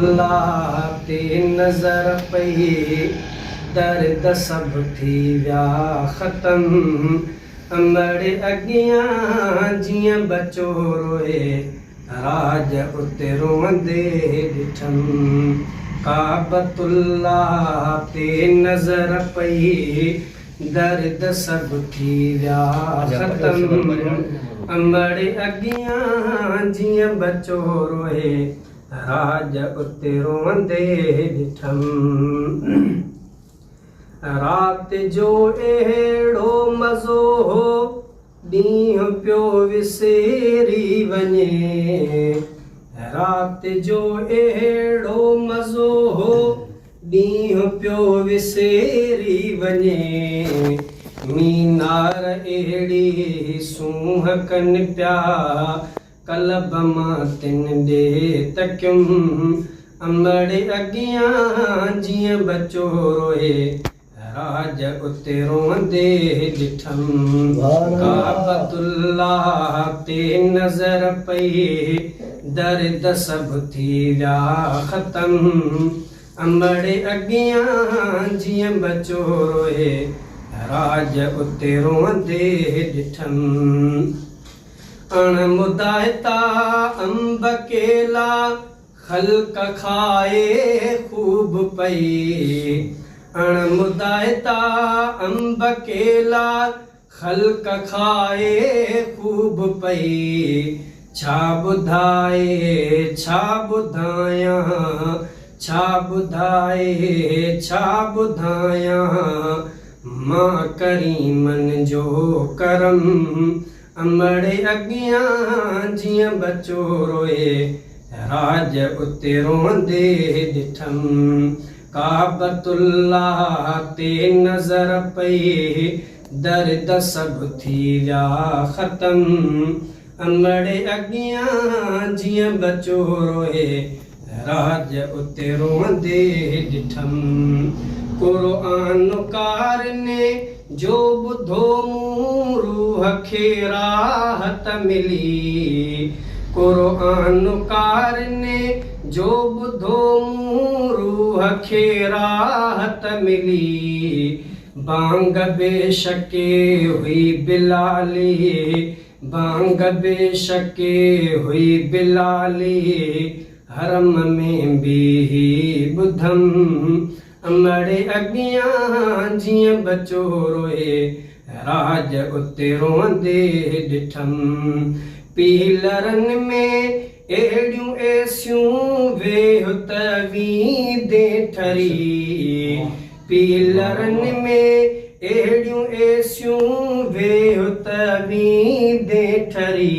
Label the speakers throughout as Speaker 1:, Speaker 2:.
Speaker 1: अल्लाह ते नज़र पई दर्द सब थी विया ख़त्म अमड़ अॻियां जीअं बचो रोए राज उते रोंदे ॾिठमि काबतुल्लाह ते नज़र पई दर्द सब थी विया ख़त्म अमड़ अॻियां जीअं बचो रोए राज उते रोंदे ॾिठमि रात जो अहिड़ो मज़ो हो ॾींहुं पियो विसेरी वञे रात जो अहिड़ो मज़ो हो ॾींहुं पियो विसेरी वञे मीनार अहिड़ी सूंह कनि पिया कलब मां तिन ॾे तकियुमि अमड़ अॻियां जीअं बचो रोए राज उते रोंदे ॾिठमि काबतुल्लाह ते नज़र पई दर्द सब थी विया ख़त्म अमड़ अॻियां जीअं बचो रोए राज उते रोंदे ॾिठमि अणमुदाइता अंब केला ख़ल्क़ खाए खूब पई अणमुदाइता अंब केला ख़ल्क़ खाए खूब पई छा ॿुधाए छा ॿुधायां छा ॿुधाए छा ॿुधायां मां करीमन जो करम अमड़ अॻियां जीअं बचो रोए राज उते रोंदे ॾिठमि काबतुल्लाह ते नज़र पई दर्द सब थी विया ख़त्म अमड़ अॻियां जीअं बचो रोए राज उते रोंदे ॾिठमि क़ुरान कारने जो ॿुधो मूं रूह खे राहत मिली क़ुरान कारने जो ॿुधो मूं रूह खे राहत मिली बांग बेशके हुई बिलाली बांग बेशके हुई बिलाली हरम में बि ॿुधमि अमड़ अॻियां जीअं बचो रोए राज उते रोंदे ॾिठमि पीलरनि में अहिड़ियूं एसियूं वेह त वींदे ठरी पीलरनि में अहिड़ियूं एसियूं वेह त वींदे ठरी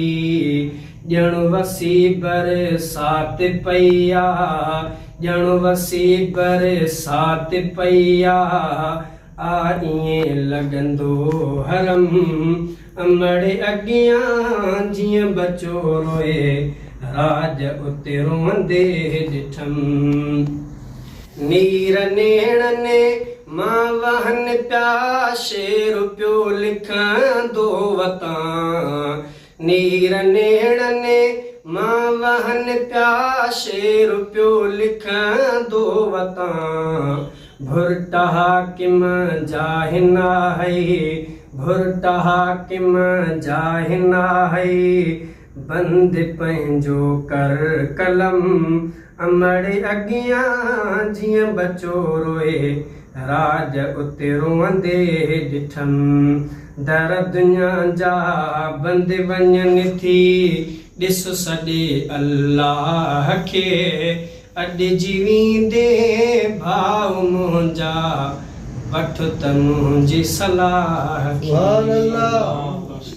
Speaker 1: ॼण वसी बरसात पई आहे ॼण वसी बरसात पई आहे ईअं लॻंदो हरम अमड़ अॻियां जीअं बचो रोए राज उते रोंदे ॾिठमि नीर नेणने मां वहनि पिया शेर पियो लिखंदो वतां नीर नेणने मां वहनि पिया शेर पियो लिखंदो वतां भुर्ट हाकिम जाहिन आहे भुर्ट हाकिम जाहिन आहे बंदि पंहिंजो कर कलम अमड़ अॻियां जीअं बचो रोए राज उते रोंदे ॾिठमि दर दुनिया जा बंदि वञनि थी ॾिस सॼे अल्लाह खे अॼु जीवींदे भाउ मुंहिंजा वठ त मुंहिंजी सलाह